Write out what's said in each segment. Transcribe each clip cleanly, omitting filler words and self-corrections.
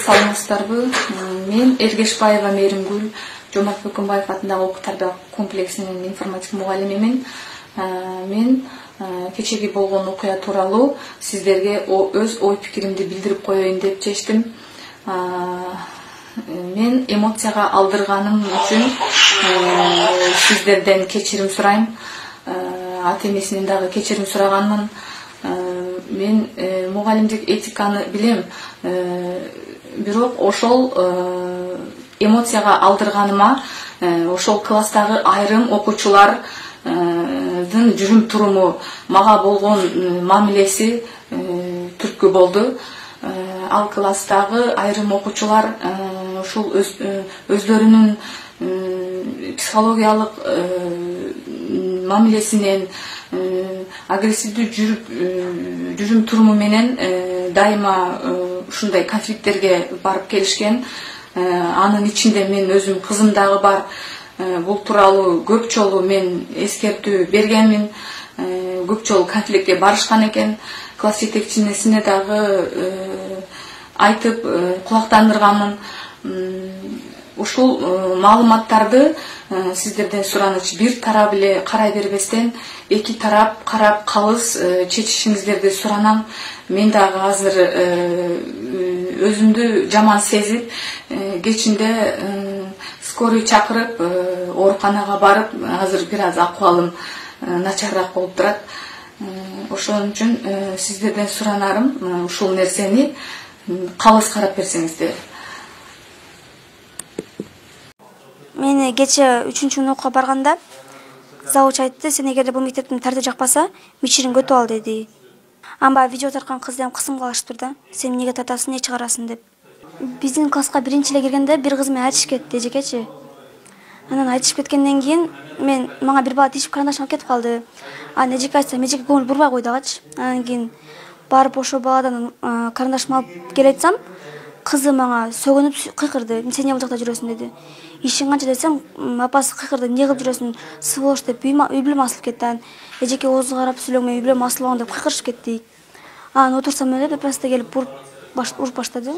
саламатсыздарбы? Мен Эргешбаева Мейримгүл, Жомарт Бөкөнбаев атындагы окуу тарбия комплексинин информатик мугалимимин. Мен кечеги болгон окуя тууралуу сиздерге өз ой пикиримди билдирип коеюн деп чечтим. Мен эмоцияга алдырганым үчүн сиздерден кечирим сурайм. Ата энесинен дагы кечирим сураганмын. Мен мугалимдик этиканы билем, бирок ошол эмоцияга алдырганыма ошол класстагы айрым окуучулардын жүрүм туруму, мага болгон мамилеси түрткү болду. Ал класстагы айрым окуучулар ушул өздөрүнүн психологиялык мамилесинен, агрессивдүү жүрүм туруму менен дайыма ушундай конфликттерге барып келишкен. Анын ичинде мен өзүм кызым дагы бар. Бул тууралуу көп жолу мен эскертүү бергенмин. Көп жолу конфликтке барышкан экен. Класс жетекчисине дагы айтып кулактандырганмын. Ушул маалыматтарды сиздерден сураныч бир тарап эле карай бербестен эки тарап карап калыс чечишиңиздерди суранам. Мен дагы азыр өзүмдү жаман сезип, кечинде скорый чакырып, ооруканага барып, азыр бир аз акыбалым начарраак болуп турат. Ошон үчүн сиздерден суранарым ушул нерсени калыс карап берсеңиздер. Мени кече 3-күн окууга барганда завуч айтты, сен эгерде бул мектептин тартиби жакпаса, мичириңди өтүп ал деди. Амба видео тарткан кызды ham кысым калышыптыр да. Сен эмнеге тартасың, эмне чыгарасың деп. Биздин класска биринчи эле киргенде бир кыз менен айтышып кетти, эжекечи. Анан айтышып кеткенден кийин мага бир бала тишип карандашым алып кетип калды. Анан эжеке айтсам, эжеке көңүл бурбай койду агачы. Анан кийин барып ошо баладан карандашымды алып келе айтсам, кызы мага сөгүнүп кыйкырды. Сен эмне бул жакта жүрөсүң деди. Ишин канча десем, апасы кыйкырды, эмне кылып жүрөсүң, сволочь деп үй бүлөм асылып кетти. Эжеке оозу карап сүйлөгөн, үй бүлөм асылган деп кыйкырышып кетти. Анан отурсам эле бепаста келип уруп баштады.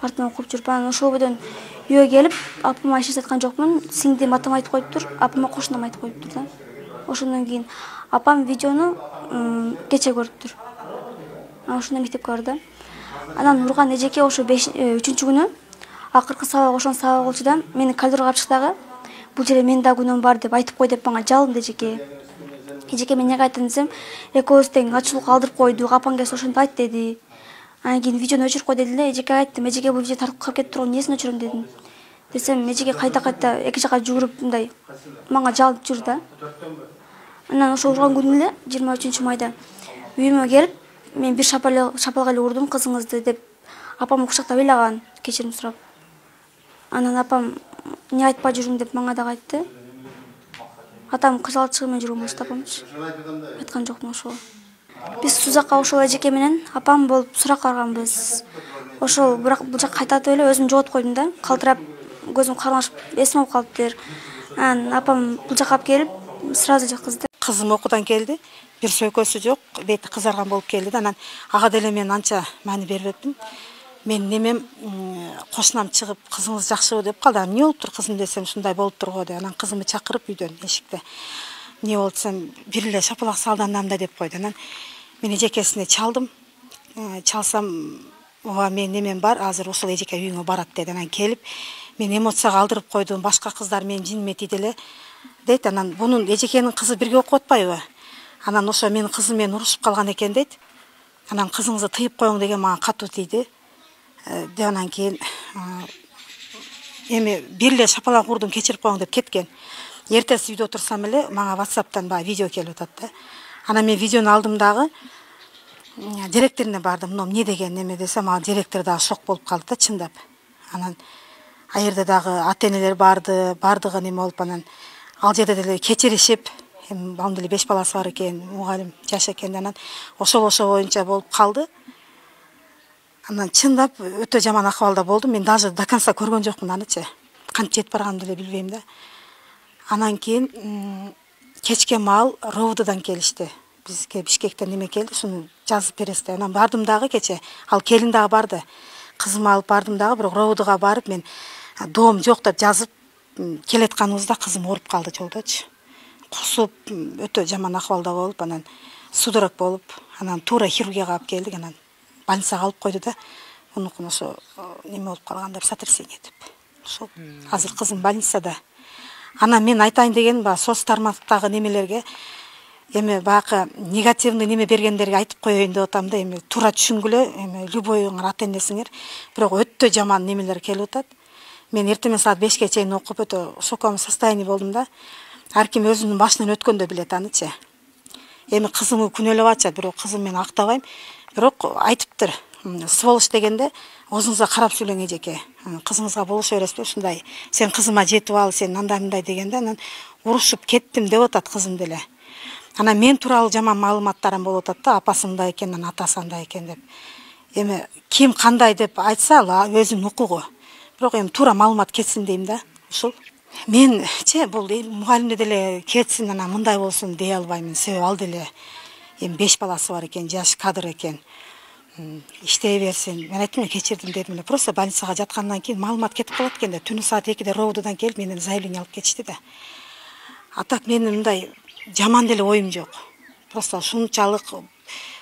Артынан окуп жүрүп, анан ошол бойдон үйгө келип, апама эч нерсе айткан жокмун. Сиңдим атам айтып коюптур, апама кошунам айтып коюптур да. Ошондон кийин апам видеону кече көрүптүр. Ошондо мектепке барды. Анан урган эжеке ошо 3-күнү акыркы сабак ошон сабак болчу да, мени коридорго алып чыкты дагы. Бул жерде менин да күнөөм бар деп айтып кой деп мага жалынды эжеке. Эжеке мен эмнеге айттым десем, экөөбүз тең ачуулукка алдырып койдук, апаң келсе ошентип айт деди. Анан кийин видеону өчүрүп кой деди эле. Эжеке айттым, эжеке бул видео тартып калып кетип турган, эмнесин өчүрөм дедим. Десем, эжеке кайта эки жака жүгүрүп мындай мага жалынып жүрдү да. Анан ошо урган күнү эле 23-майда үйүмө келип, мен бир шапалак эле урдум кызыңызды деп апам кучактап ыйлаган, кечирим сурап. Анан апам эмне айтпай жүрүң деп мага дагы айтты. Атам кызалчыгы менен жүргөн болчу апамчы. Айткан жокмун ошол. Биз Сузакка ошол эжеке менен апам болуп суракка барганбыз. Ошол бирок бул жакка кайтатып эле өзүмдү жоготуп койдум да. Калтырап, көзүм кармашып, эсим алып калыптыр. Анан апам бул жакка алып келип, сразу жаткызды. Кызым окуудан келди. Бир сөйкөсү жок, бети кызарган болуп келди. Анан ага деле мен анча маани бербептим. Мен немем кошунам чыгып, кызыңыз жакшыбы деп калды. Эмне болуптур кызым десем, ушундай болуптур го деп. Анан кызымды чакырып үйдөн эшикте. Эмне болду десем, бир эле шапалак салдандым да деп койду. Анан мен эжекесине чалдым. Чалсам, ооба мен немем бар, азыр ушул эжеке үйүңө барат деди. Анан келип, мен эмоцияга алдырып койдум. Башка кыздар менин жиниме тийди эле дейт. Анан бунун эжекенин кызы бирге окуп атпайбы? Анан ошо менин кызым менен урушуп калган экен дейт. Анан кызыңызды тыйып коюң деген мага катуу тийди. Анан кийин эми бир эле шапалак урдум, кечирип коюң деп кеткен. Эртеси үйдө отурсам эле мага WhatsApp'тан видео келип атат да. Анан мен видеону алдым дагы директоруна бардым. Эмне деген неме десем, ал директор дагы шок болуп калды да, чындап. Анан ал жерде дагы ата энелер бардыгы неме болуп, анан ал жерде деле кечиришип, ал деле 5 баласы бар экен, мугалим жаш экен. Анан ошол боюнча болуп калды. Анан чындап өтө жаман акыбалда болдум. Мен даже до конца көргөн жокмун анычы. Кантип жетип барганымды деле билбейм да. Анан кийин кечке маал РОВДдан келишти. Бизге Бишкектен неме келди, шуну жазып бересиз. Анан бардым дагы кече. Ал келин дагы барды. кызымды алып бардым дагы, бирок роудуга барып мен доом жок деп жазып келетканыбызда кызым ооруп калды жолдочу. Кусуп, өтө жаман акыбалда болуп, анан судорог болуп, анан туура хирургияга алып келдик, анан больницага алып койду да, унукун ошо неме болуп калган деп сотрясение деп. Ошо азыр кызым больницада. Анан мен айтайын дегеним ба, соц тармактагы немелерге эми баягы негативный неме бергендерге айтып коеюн деп атам да, эми туура түшүнгүлө, эми любойуңар ата энесиңер, бирок өтө жаман немелер келип атат. Мен эртең саат 5ке чейин окуп өтө шоковом состоянии болдум да. Ар ким өзүнүн башынан өткөндө билет анычы. Эми кызымды күнөөлөп атышат, бирок кызым мен актабайм. Бирок айтыптыр. Сволочь дегенде өзүңүзгө карап сүйлөң эжеке. Кызыңызга болуша бересизби? Ушундай, сен кызыма жетип ал, сен андай мындай дегенде анан урушуп кеттим деп атат кызым деле. Анан мен тууралуу жаман маалыматтарым болуп атат да, апасы мындай экен, анан атасы андай экен деп. Эми ким кандай деп айтса, ал өзүнүн укугу. Бирок эми туура маалымат кетсин дейм да. Ушул. Менчи бул мугалимде деле кетсин, анан мындай болсун дей албаймын. Себеби ал деле эми 5 баласы бар экен, жаш кадыр экен. Иштей берсин. Мен айттым, кечирдим дедим эле. Просто больницага жаткандан кийин маалымат кетип калат экен да. Түнү саат 2де роудудан келип менден заявление алып кетишти да. А так менин мындай жаман деле оюм жок. Просто ушунчалык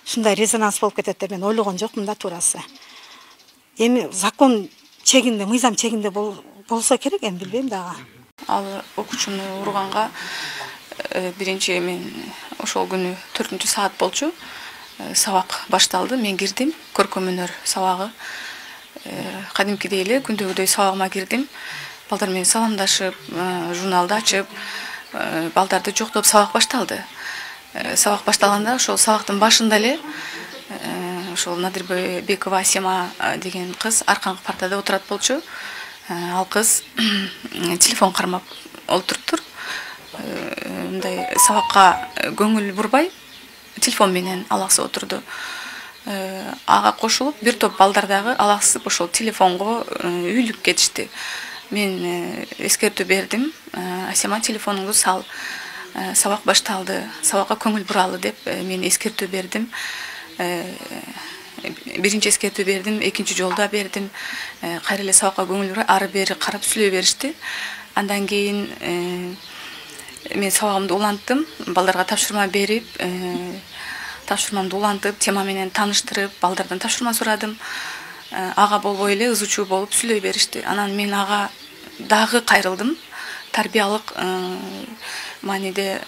ушундай резонанс болуп кетет деп мен ойлогон жокмун да турасы. Эми закон чегинде, мыйзам чегинде болсо керек, эми билбейм дагы. Ал окуучуну урганга биринчи мен ошол күнү 4-саат болчу. Сабак башталды, мен кирдим, көркөм өнөр сабагы. Кадимкидей эле күндөгүдөй сабагыма кирдим. Балдар менен саламдашып, журналды ачып, балдарды жоктоп сабак башталды. Сабак башталганда ошол сабактын башында эле ошол Надырбекова Асема деген кыз арканкы партада отурат болчу. Ал кыз телефон кармап олтуруптур. Мындай сабакка көңүл бурбай телефон менен алаксып отурду. Ага кошулуп бир топ балдар дагы алаксып ошол телефонго үйлүп кетишти. Мен эскертүү бердим. Асема, телефонуңду сал. Сабак башталды. Сабакка көңүл буралы деп мен эскертүү бердим. Биринчи эскертүү бердим, экинчи жолда бердим. Кайра эле сабакка көңүл бурай, ары бери карап сүйлөй беришти. Андан кийин мен сабагымды уланттым, балдарга тапшырма берип, тапшырмамды улантып, тема менен тааныштырып, балдардан тапшырма сурадым. Ага болбой эле ызычуу болуп сүйлөй беришти. Анан мен ага дагы кайрылдым. Тарбиялык мааниде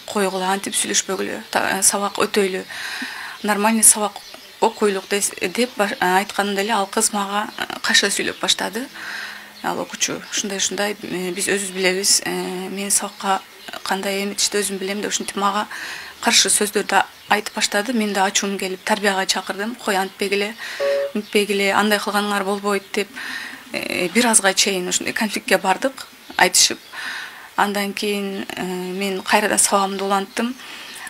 койгула, антип сүйлөшпөгүлө, сабак өтөйлү, нормальный сабак окуйлук деп айтканымда эле ал кыз мага кайша сүйлөп баштады. Ал окуучу ушундай биз өзүбүз билебиз, мен сабакка кандай эметишти өзүм билем деп ушинтип мага каршы сөздөрдү айтып баштады. Мен да ачуум келип тарбияга чакырдым. Кой, антпегиле, мынтпегиле, андай кылганыңар болбойт деп бир азга чейин ушундай конфликтке бардык, айтышып. Андан кийин мен кайрадан сабагымды уланттым.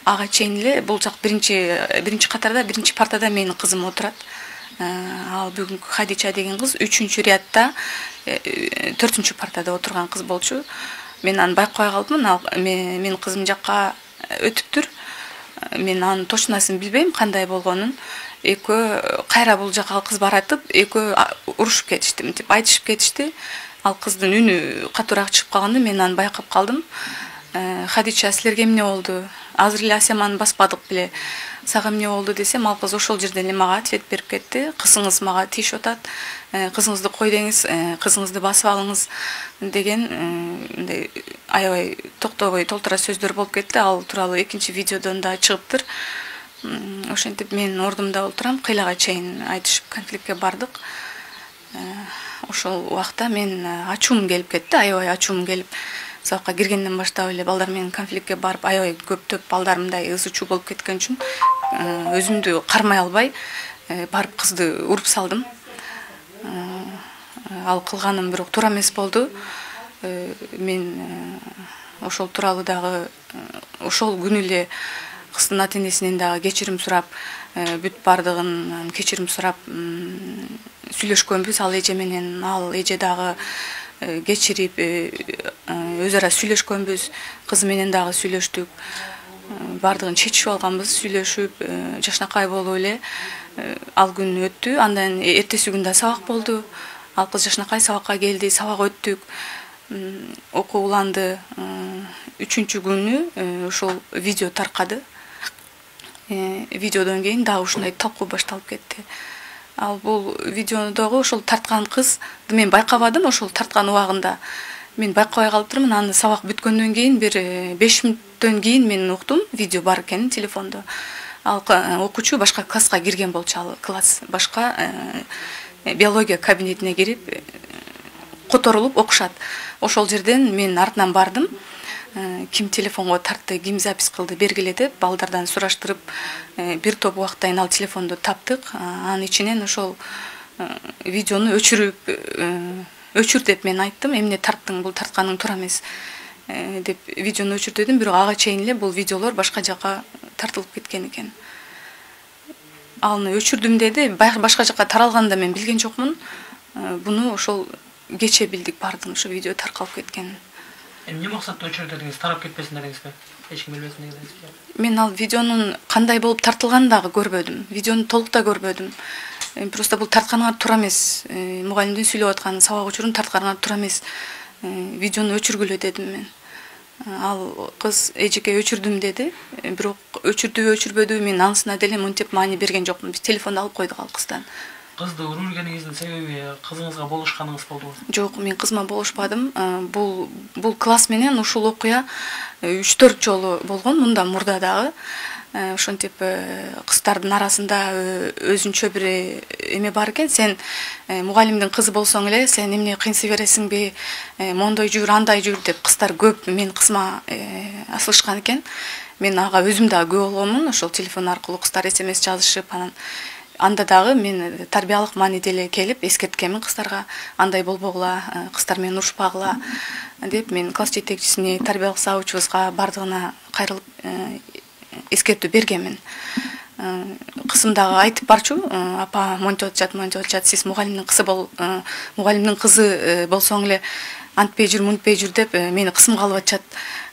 Ага чейин эле бул жак биринчи катарда, биринчи партада менин кызым отурат. Ал бүгүнкү Хадича деген кыз 3-рядда 4-партада отурган кыз болчу. Мен аны байкабай калдым. Менин кызым жакка өтүптүр. Мен анын точносын билбейм, кандай болгонун. Экөө кайра бул жака кыз баратып, экөө урушуп кетишти, мынтип айтышып кетишти. Ал кыздын үнү катуураак чыгып калганды мен аны байкап калдым. Хадича, силерге эмне болду? Азыр эле Асеманы баспадык беле. Сага эмне болду десем, ал кыз ошол жерден эле мага ответ берип кетти. Кызыңыз мага тиешип атат. Кызыңызды кой деңиз, кызыңызды басып алыңыз деген мындай аябай токтобой толтура сөздөр болуп кетти. Ал тууралуу экинчи видеодон да чыгыптыр. Ошентип мен ордумда отурам, кыйлага чейин айтышып конфликтке бардык. Ошол убакта мен ачуум келип кетти, аябай ачуум келип, сабакка киргенден баштап эле балдар менен конфликтке барып, аябай көптөп балдар мындай ызычуу болуп кеткен үчүн өзүмдү кармай албай барып кызды уруп салдым. Ал кылганым бирок туура эмес болду. Мен ошол тууралуу дагы ошол күнү эле кыздын ата энесинен дагы кечирим сурап, бүт бардыгын кечирим сурап сүйлөшкөнбүз. Ал эже менен ал эже дагы кечирип өз ара сүйлөшкөнбүз. Кызы менен дагы сүйлөштүк. Бардыгын чечип алганбыз, сүйлөшүп, жашнакай болуп эле Ал күн өттү, андан эртеси күн да сабак болду. Ал кыз жашынакай сабакка келди, сабак өттүк. Окуу уланды. 3-чү күнү ошол видео таркады. Видеодон кийин дагы ушундай талкуу башталып кетти. Ал бул видеодогу ошол тарткан кызды мен байкабадым, ошол тарткан убагында. Мен байкабай калыптырмын. Аны сабак бүткөндөн кийин бир 5 мүнөттөн кийин мен уктум, видео бар экенин телефондо. Ал окуучу башка класска кирген болчу, ал класс башка биология кабинетине кирип которулуп окушат. Ошол жерден мен артынан бардым. Ким телефонго тартты, ким запись кылды бергиле деп балдардан сураштырып, бир топ убакыттан ал телефонду таптык. Анын ичинен ошол видеону өчүр деп мен айттым. Эмне тарттың, бул тартканың туура эмес деп видеону өчүр дедим, бирок ага чейин эле бул видеолор башка жака тартылып кеткен экен. Аны өчүрдүм деди, башка жака таралганын да мен билген жокмун. Буну ошол кече билдик бардым, ошо видео таркалып кеткен. Эмне максатта өчүрдүңүз, тарап кетпесин дедиңизби? Эч ким билбесин дедиңизби? Мен ал видеонун кандай болуп тартылганын дагы көрбөдүм. Видеону толук да көрбөдүм. Просто бул тартканга туура эмес. Мугалимдин сүйлөп аткан сабак учурун тартканга туура эмес. Видеону өчүргүлө дедим мен. Ал кыз эжеке өчүрдүм деди. Бирок өчүрдүбү өчүрбөдүбү мен анысына деле мынтип маани берген жокмун. Биз телефонду алып койдук ал кыздан. Кызды урулгениңиздин себеби кызыңызга болушканыңыз болдубу? Жок, мен кызыма болушпадым. Бул класс менен ушул окуя 3-4 жолу болгон, мында мурда дагы. Ошентип кыздардын арасында өзүнчө бир эме бар экен. Сен мугалимдин кызы болсоң эле, сен эмне кыйнсы бересиңби, мондой жүр, андай жүр деп кыздар көп мен кызыма асылышкан экен. Мен ага өзүм да күбө болгонмун. Ошол телефон аркылуу кыздар SMS жазышып, анан анда дагы мен тарбиялык маани деле келип эскерткенмин кыздарга, андай болбогула, кыздар менен урушпагыла деп мен класс жетекчисине, тарбиялык завучубузга бардыгына кайрылып эскертүү бергенмин. Кызым дагы айтып барчу, апа монтип атышат, сиз мугалимдин кызы болсоң эле антпей жүр, мынтпей жүр деп мени кысымга алып атышат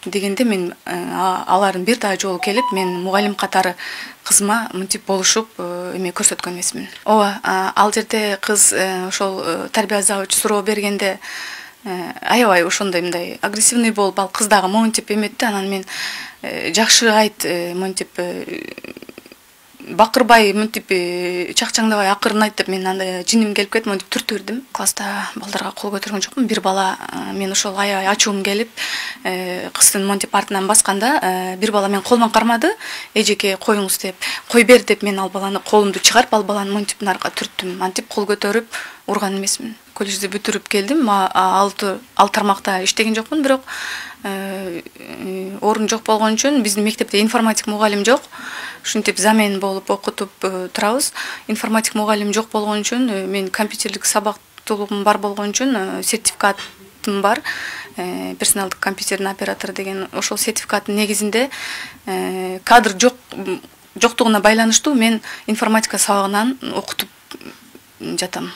дегенде мен алардын бир дагы жолу келип, мен мугалим катары кызыма мынтип болушуп эме көрсөткөн эмесмин. Ооба, ал жерде кыз ошол тарбия завучу суроо бергенде аябай ошондой мындай агрессивный болуп, ал кыз дагы монтип эметти. Анан мен жакшы айт, монтип бакырбай, монтип чакчаңдабай акырын айт деп мен андай жиним келип кетип, монтип түртүп бердим. Класста балдарга кол көтөргөн жокмун. Бир бала мен ошол аябай ачуум келип, кыздын монтип артынан басканда, бир бала мен колуман кармады, эжеке коюңуз деп, кой бер деп мен ал баланы колумду чыгарып, ал баланы монтип нарга түрттүм. Антип кол көтөрүп урган эмесмин. Колледжди бүтүрүп келдим. Ал тармакта иштеген жокмун, бирок орун жок болгон үчүн биздин мектепте информатик мугалим жок. Ушинтип замен болуп окутуп турабыз. Информатик мугалим жок болгон үчүн мен компьютерлик сабактуулугум бар болгон үчүн сертификатым бар. Персоналдык компьютердин оператору деген ошол сертификаттын негизинде кадр жоктугуна байланыштуу мен информатика сабагынан окутуп жатам.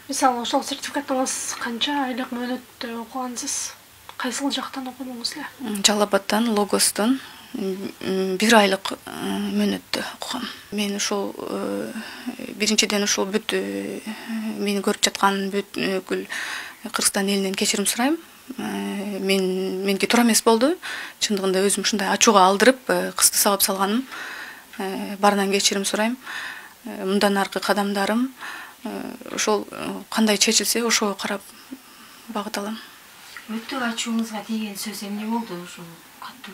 Мисалы, ошол сертификатыңыз канча айлык мөөнөттө окугансыз? Кайсыл жактан окудуңуз эле? Жалал Абадтан, Логостон 1 айлык мөөнөттө окугам. Мен ошол биринчиден ошол бүт мени көрүп жаткан бүткүл Кыргызстан элинен кечирим сурайм. Меники туура эмес болду. Чындыгында өзүм ушундай ачууга алдырып, кызды сабап салганым. Барынан кечирим сурайм. Мындан аркы кадамдарым ошол кандай чечилсе ошого карап багыт алам. Өтө ачууңузга тийген сөз эмне болду? Ошо каттуу